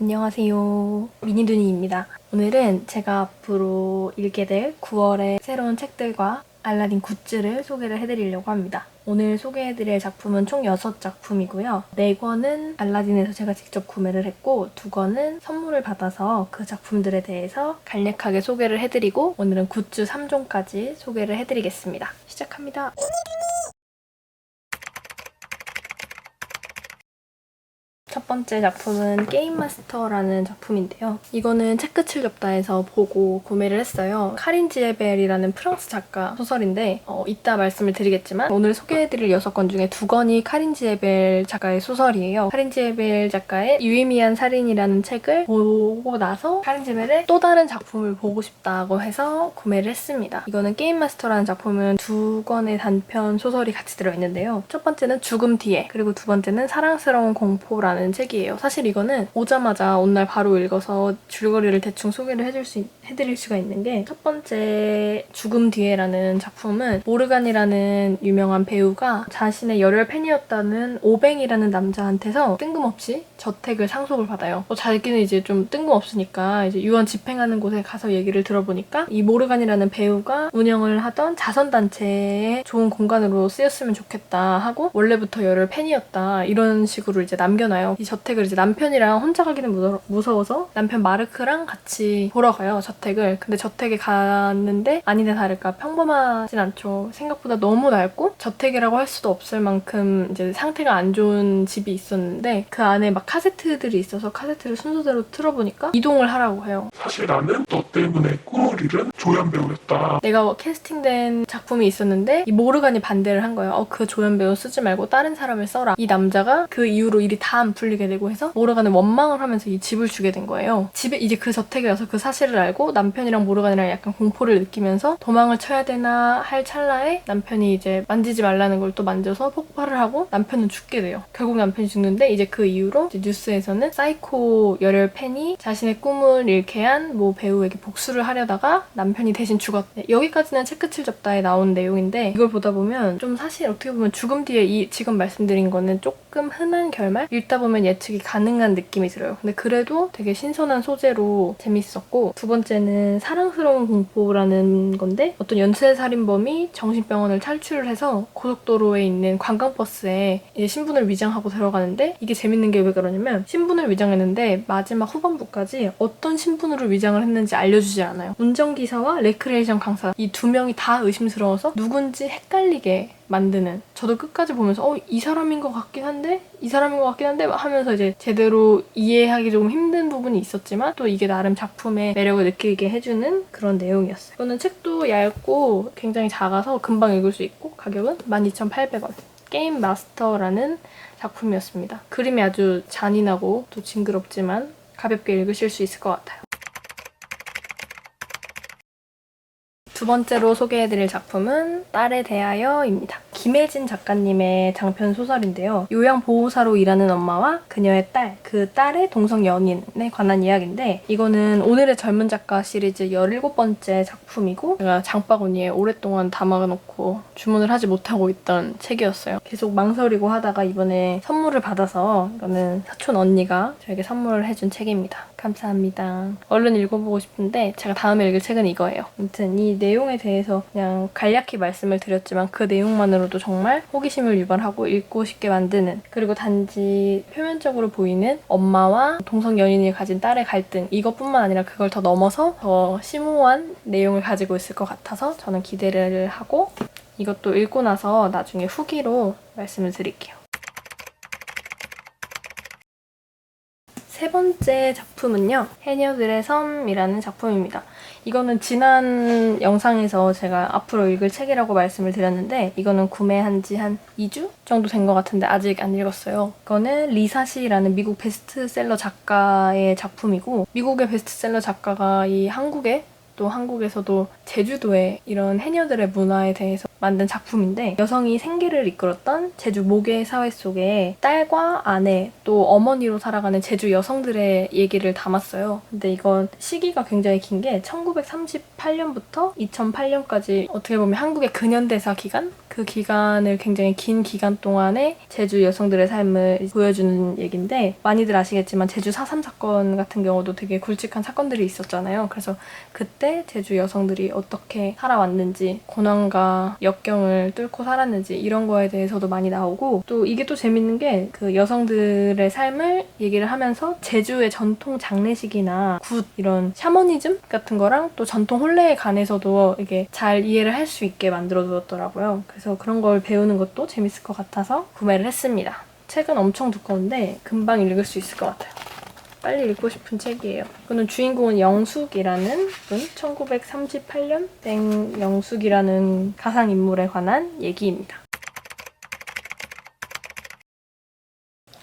안녕하세요. 미니두니입니다. 오늘은 제가 앞으로 읽게 될 9월의 새로운 책들과 알라딘 굿즈를 소개를 해드리려고 합니다. 오늘 소개해드릴 작품은 총 6작품이고요. 4권은 알라딘에서 제가 직접 구매를 했고 2권은 선물을 받아서 그 작품들에 대해서 간략하게 소개를 해드리고 오늘은 굿즈 3종까지 소개를 해드리겠습니다. 시작합니다. 첫 번째 작품은 게임마스터라는 작품인데요. 이거는 책끝을 접다에서 보고 구매를 했어요. 카린 지에벨이라는 프랑스 작가 소설인데 이따 말씀을 드리겠지만 오늘 소개해드릴 6권 중에 2권이 카린 지에벨 작가의 소설이에요. 카린 지에벨 작가의 유의미한 살인이라는 책을 보고 나서 카린 지에벨의 또 다른 작품을 보고 싶다고 해서 구매를 했습니다. 이거는 게임마스터라는 작품은 2권의 단편 소설이 같이 들어있는데요. 첫 번째는 죽음 뒤에, 그리고 두 번째는 사랑스러운 공포라는 책이에요. 사실 이거는 오자마자 온 날 바로 읽어서 줄거리를 대충 소개를 해드릴 수가 있는 게, 첫 번째 죽음 뒤에라는 작품은 모르간이라는 유명한 배우가 자신의 열혈 팬이었다는 오뱅이라는 남자한테서 뜬금없이 저택을 상속을 받아요. 자기는 이제 좀 뜬금없으니까 이제 유언 집행하는 곳에 가서 얘기를 들어보니까 이 모르간이라는 배우가 운영을 하던 자선단체의 좋은 공간으로 쓰였으면 좋겠다 하고 원래부터 열혈 팬이었다 이런 식으로 이제 남겨놔요. 이 저택을 이제 남편이랑 혼자 가기는 무서워서 남편 마르크랑 같이 보러 가요, 저택을. 근데 저택에 갔는데 아니나 다를까 평범하진 않죠. 생각보다 너무 낡고 저택이라고 할 수도 없을 만큼 이제 상태가 안 좋은 집이 있었는데 그 안에 막 카세트들이 있어서 카세트를 순서대로 틀어보니까 이동을 하라고 해요. 사실 나는 너 때문에 꿈을 잃은 조연 배우였다. 내가 캐스팅된 작품이 있었는데 이 모르간이 반대를 한 거예요. 그 조연 배우 쓰지 말고 다른 사람을 써라. 이 남자가 그 이후로 일이 다 안 풀리게 되고 해서 모르간은 원망을 하면서 이 집을 주게 된 거예요. 집에 이제 그 저택에 와서 그 사실을 알고 남편이랑 모르간이랑 약간 공포를 느끼면서 도망을 쳐야 되나 할 찰나에 남편이 이제 만지지 말라는 걸 또 만져서 폭발을 하고 남편은 죽게 돼요. 결국 남편이 죽는데 이제 그 이후로 이제 뉴스에서는 사이코 열혈 팬이 자신의 꿈을 잃게 한 모 배우에게 복수를 하려다가 남편이 대신 죽었대. 여기까지는 책끝을 접다에 나온 내용인데 이걸 보다 보면 좀 사실 어떻게 보면 죽음 뒤에 이 지금 말씀드린 거는 조금 흔한 결말? 읽다 보면 예측이 가능한 느낌이 들어요. 근데 그래도 되게 신선한 소재로 재밌었고, 두 번째는 사랑스러운 공포라는 건데 어떤 연쇄살인범이 정신병원을 탈출을 해서 고속도로에 있는 관광버스에 이제 신분을 위장하고 들어가는데 이게 재밌는 게 왜 그러냐면 신분을 위장했는데 마지막 후반부까지 어떤 신분으로 위장을 했는지 알려주지 않아요. 운전기사와 레크레이션 강사 이 두 명이 다 의심스러워서 누군지 헷갈리게 만드는, 저도 끝까지 보면서 이 사람인 것 같긴 한데 이 사람인 것 같긴 한데 하면서 이제 제대로 이해하기 조금 힘든 부분이 있었지만 또 이게 나름 작품의 매력을 느끼게 해주는 그런 내용이었어요. 이거는 책도 얇고 굉장히 작아서 금방 읽을 수 있고 가격은 12,800원. 게임 마스터라는 작품이었습니다. 그림이 아주 잔인하고 또 징그럽지만 가볍게 읽으실 수 있을 것 같아요. 두 번째로 소개해드릴 작품은 딸에 대하여입니다. 김혜진 작가님의 장편 소설인데요. 요양보호사로 일하는 엄마와 그녀의 딸, 그 딸의 동성 연인에 관한 이야기인데 이거는 오늘의 젊은 작가 시리즈 17번째 작품이고 제가 장바구니에 오랫동안 담아놓고 주문을 하지 못하고 있던 책이었어요. 계속 망설이고 하다가 이번에 선물을 받아서 이거는 사촌 언니가 저에게 선물을 해준 책입니다. 감사합니다. 얼른 읽어보고 싶은데 제가 다음에 읽을 책은 이거예요. 아무튼 이 내용에 대해서 그냥 간략히 말씀을 드렸지만 그 내용만으로도 정말 호기심을 유발하고 읽고 싶게 만드는, 그리고 단지 표면적으로 보이는 엄마와 동성 연인이 가진 딸의 갈등 이것뿐만 아니라 그걸 더 넘어서 더 심오한 내용을 가지고 있을 것 같아서 저는 기대를 하고 이것도 읽고 나서 나중에 후기로 말씀을 드릴게요. 세 번째 작품은요. 해녀들의 섬이라는 작품입니다. 이거는 지난 영상에서 제가 앞으로 읽을 책이라고 말씀을 드렸는데 이거는 구매한 지 한 2주 정도 된 것 같은데 아직 안 읽었어요. 이거는 리사시라는 미국 베스트셀러 작가의 작품이고 미국의 베스트셀러 작가가 이 한국에 또 한국에서도 제주도의 이런 해녀들의 문화에 대해서 만든 작품인데 여성이 생계를 이끌었던 제주 모계 사회 속에 딸과 아내 또 어머니로 살아가는 제주 여성들의 얘기를 담았어요. 근데 이건 시기가 굉장히 긴 게 1938년부터 2008년까지 어떻게 보면 한국의 근현대사 기간? 그 기간을 굉장히 긴 기간 동안에 제주 여성들의 삶을 보여주는 얘기인데 많이들 아시겠지만 제주 4.3 사건 같은 경우도 되게 굵직한 사건들이 있었잖아요. 그래서 그때 제주 여성들이 어떻게 살아왔는지 고난과 역경을 뚫고 살았는지 이런 거에 대해서도 많이 나오고 또 이게 또 재밌는 게 그 여성들의 삶을 얘기를 하면서 제주의 전통 장례식이나 굿 이런 샤머니즘 같은 거랑 또 전통 혼례에 관해서도 이게 잘 이해를 할 수 있게 만들어 두었더라고요. 그래서 그런 걸 배우는 것도 재밌을 것 같아서 구매를 했습니다. 책은 엄청 두꺼운데 금방 읽을 수 있을 것 같아요. 빨리 읽고 싶은 책이에요. 이거는 주인공은 영숙이라는 분, 1938년 생 영숙이라는 가상인물에 관한 얘기입니다.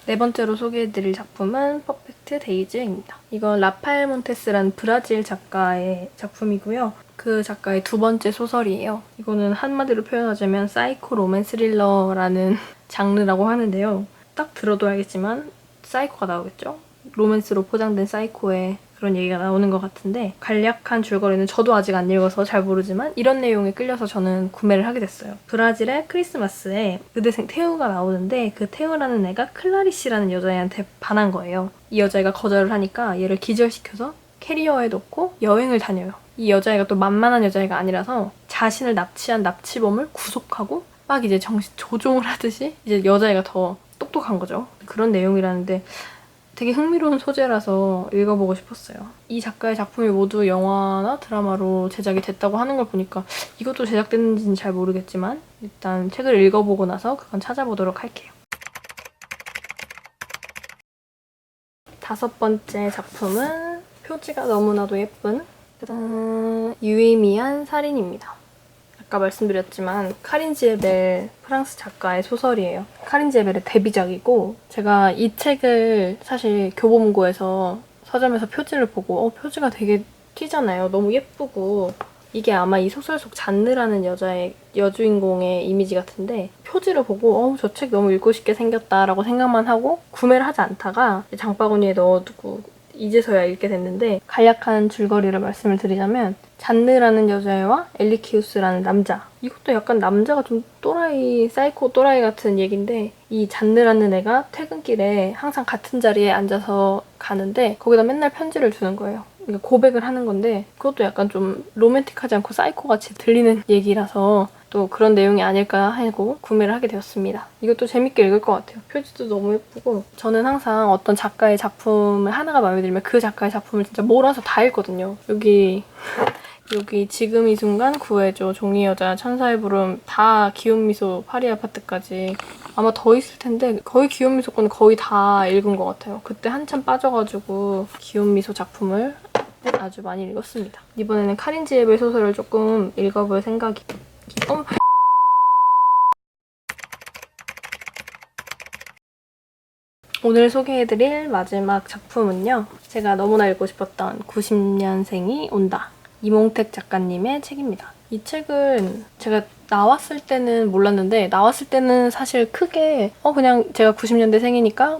네 번째로 소개해드릴 작품은 퍼펙트 데이즈입니다. 이건 라파엘 몬테스라는 브라질 작가의 작품이고요. 그 작가의 두 번째 소설이에요. 이거는 한마디로 표현하자면 사이코 로맨 스릴러라는 장르라고 하는데요. 딱 들어도 알겠지만 사이코가 나오겠죠? 로맨스로 포장된 사이코의 그런 얘기가 나오는 것 같은데 간략한 줄거리는 저도 아직 안 읽어서 잘 모르지만 이런 내용에 끌려서 저는 구매를 하게 됐어요. 브라질의 크리스마스에 의대생 테우가 나오는데 그 테우라는 애가 클라리시라는 여자애한테 반한 거예요. 이 여자애가 거절을 하니까 얘를 기절시켜서 캐리어에 넣고 여행을 다녀요. 이 여자애가 또 만만한 여자애가 아니라서 자신을 납치한 납치범을 구속하고 막 이제 정신 조종을 하듯이 이제 여자애가 더 똑똑한 거죠. 그런 내용이라는데 되게 흥미로운 소재라서 읽어보고 싶었어요. 이 작가의 작품이 모두 영화나 드라마로 제작이 됐다고 하는 걸 보니까 이것도 제작됐는지는 잘 모르겠지만 일단 책을 읽어보고 나서 그건 찾아보도록 할게요. 다섯 번째 작품은 표지가 너무나도 예쁜 짜잔, 유의미한 살인입니다. 아까 말씀드렸지만 카린 지에벨 프랑스 작가의 소설이에요. 카린 지에벨의 데뷔작이고 제가 이 책을 사실 교보문고에서 서점에서 표지를 보고 표지가 되게 튀잖아요. 너무 예쁘고 이게 아마 이 소설 속 잔느라는 여주인공의 이미지 같은데 표지를 보고 저 책 너무 읽고 싶게 생겼다라고 생각만 하고 구매를 하지 않다가 장바구니에 넣어두고 이제서야 읽게 됐는데 간략한 줄거리를 말씀을 드리자면 잔느라는 여자애와 엘리키우스라는 남자 이것도 약간 남자가 좀 또라이 사이코 또라이 같은 얘기인데 이 잔느라는 애가 퇴근길에 항상 같은 자리에 앉아서 가는데 거기다 맨날 편지를 주는 거예요. 그러니까 고백을 하는 건데 그것도 약간 좀 로맨틱하지 않고 사이코같이 들리는 얘기라서 또 그런 내용이 아닐까 하고 구매를 하게 되었습니다. 이것도 재밌게 읽을 것 같아요. 표지도 너무 예쁘고 저는 항상 어떤 작가의 작품을 하나가 마음에 들면 그 작가의 작품을 진짜 몰아서 다 읽거든요. 여기 지금 이 순간 구해줘, 종이여자, 천사의 부름, 다 기욤미소, 파리 아파트까지 아마 더 있을 텐데 거의 기욤미소 거는 거의 다 읽은 것 같아요. 그때 한참 빠져가지고 기욤미소 작품을 아주 많이 읽었습니다. 이번에는 카린 지에벨 소설을 조금 읽어볼 생각이 오늘 소개해드릴 마지막 작품은요. 제가 너무나 읽고 싶었던 90년생이 온다. 이몽택 작가님의 책입니다. 이 책은 제가 나왔을 때는 몰랐는데 나왔을 때는 사실 크게 그냥 제가 90년대생이니까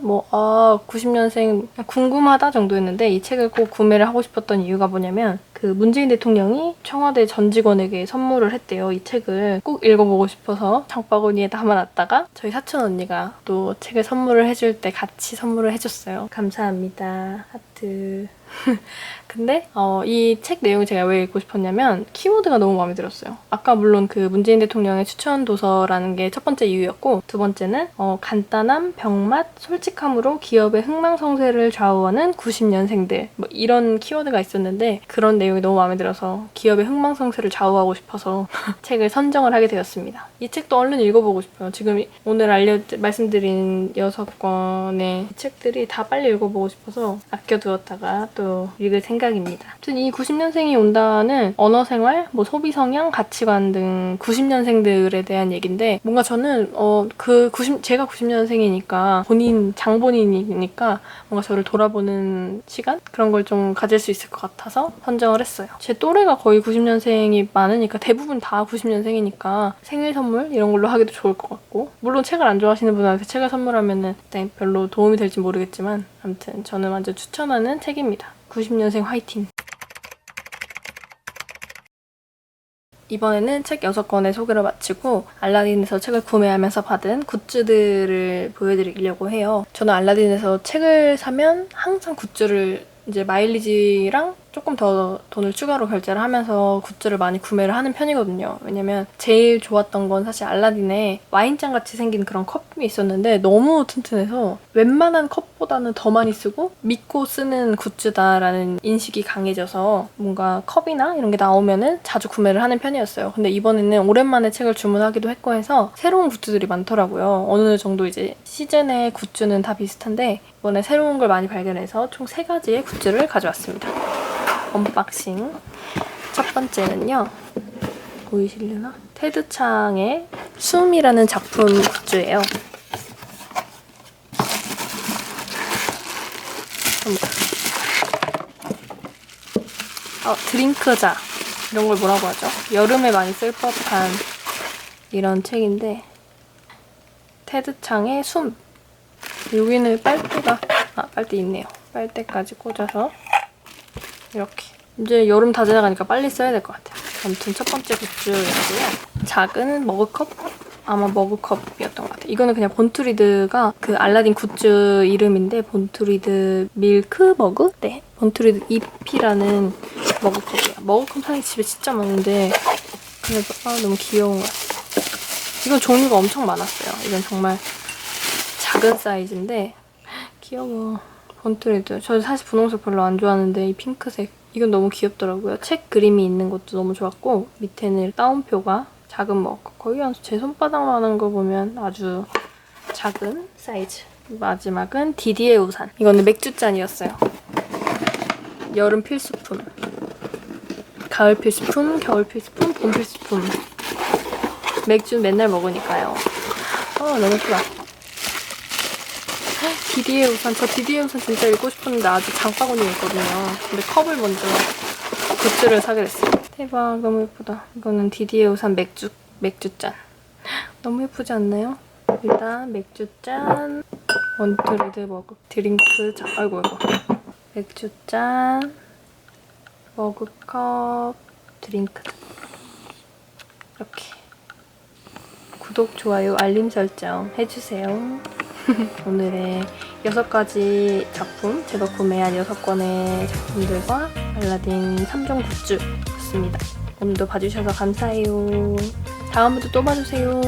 90년생 궁금하다 정도였는데 이 책을 꼭 구매를 하고 싶었던 이유가 뭐냐면 그 문재인 대통령이 청와대 전 직원에게 선물을 했대요. 이 책을 꼭 읽어보고 싶어서 장바구니에 담아놨다가 저희 사촌 언니가 또 책을 선물을 해줄 때 같이 선물을 해줬어요. 감사합니다. 하트. 근데 이 책 내용을 제가 왜 읽고 싶었냐면 키워드가 너무 마음에 들었어요. 아까 물론 그 문재인 대통령의 추천 도서라는 게 첫 번째 이유였고 두 번째는 간단함, 병맛, 솔직함으로 기업의 흥망성쇠를 좌우하는 90년생들 이런 키워드가 있었는데 그런 내용이 너무 마음에 들어서 기업의 흥망성쇠를 좌우하고 싶어서 책을 선정을 하게 되었습니다. 이 책도 얼른 읽어보고 싶어요. 지금 오늘 말씀드린 6권의 책들이 다 빨리 읽어보고 싶어서 아껴두었다가 또 읽을 생각입니다. 아무튼 이 90년생이 온다는 언어생활, 소비 성향, 가치관 등 90년생들에 대한 얘기인데 뭔가 저는 제가 90년생이니까 장본인이니까 뭔가 저를 돌아보는 시간? 그런 걸 좀 가질 수 있을 것 같아서 선정을 했어요. 제 또래가 거의 90년생이 많으니까 대부분 다 90년생이니까 생일 선물 이런 걸로 하기도 좋을 것 같고 물론 책을 안 좋아하시는 분한테 책을 선물하면은 별로 도움이 될지 모르겠지만 아무튼 저는 완전 추천하는 책입니다. 90년생 화이팅! 이번에는 책 6권의 소개를 마치고 알라딘에서 책을 구매하면서 받은 굿즈들을 보여드리려고 해요. 저는 알라딘에서 책을 사면 항상 굿즈를 이제 마일리지랑 조금 더 돈을 추가로 결제를 하면서 굿즈를 많이 구매를 하는 편이거든요. 왜냐면 제일 좋았던 건 사실 알라딘에 와인잔 같이 생긴 그런 컵이 있었는데 너무 튼튼해서 웬만한 컵보다는 더 많이 쓰고 믿고 쓰는 굿즈다라는 인식이 강해져서 뭔가 컵이나 이런 게 나오면은 자주 구매를 하는 편이었어요. 근데 이번에는 오랜만에 책을 주문하기도 했고 해서 새로운 굿즈들이 많더라고요. 어느 정도 이제 시즌의 굿즈는 다 비슷한데 이번에 새로운 걸 많이 발견해서 총 3가지의 굿즈를 가져왔습니다. 언박싱. 첫 번째는요. 보이시려나? 테드 창의 숨이라는 작품 굿즈예요. 드링크자. 이런 걸 뭐라고 하죠? 여름에 많이 쓸 법한 이런 책인데 테드 창의 숨. 여기는 빨대가 빨대 있네요. 빨대까지 꽂아서 이렇게. 이제 여름 다 지나가니까 빨리 써야 될 것 같아요. 아무튼 첫 번째 굿즈였고요. 작은 머그컵? 아마 머그컵이었던 것 같아요. 이거는 그냥 본투리드가 그 알라딘 굿즈 이름인데 본투리드 밀크 머그? 네. 본투리드 EP라는 머그컵이에요. 머그컵 사실 집에 진짜 많은데 그래도 너무 귀여운 것 같아요. 이건 종류가 엄청 많았어요. 이건 정말 작은 사이즈인데 귀여워. 본트리드. 저 사실 분홍색 별로 안 좋아하는데 이 핑크색 이건 너무 귀엽더라고요. 책 그림이 있는 것도 너무 좋았고 밑에는 따옴표가 작은 머그. 거의 한 제 손바닥만한 거 보면 아주 작은 사이즈. 마지막은 디디의 우산. 이거는 맥주잔이었어요. 여름 필수품. 가을 필수품, 겨울 필수품, 봄 필수품. 맥주는 맨날 먹으니까요. 너무 예쁘다. 디디의 우산. 저 디디의 우산 진짜 읽고 싶었는데 아직 장바구니에 있거든요. 근데 컵을 먼저 굿즈를 사게 됐어요. 대박, 너무 예쁘다. 이거는 디디의 우산 맥주잔. 너무 예쁘지 않나요? 일단 맥주잔, 원트리드 머그, 드링크 잔. 아이고. 맥주잔, 머그컵, 드링크. 이렇게. 구독, 좋아요, 알림 설정 해주세요. 오늘의 6가지 작품, 제가 구매한 6권의 작품들과 알라딘 3종 굿즈였습니다. 오늘도 봐주셔서 감사해요. 다음에도 또 봐주세요.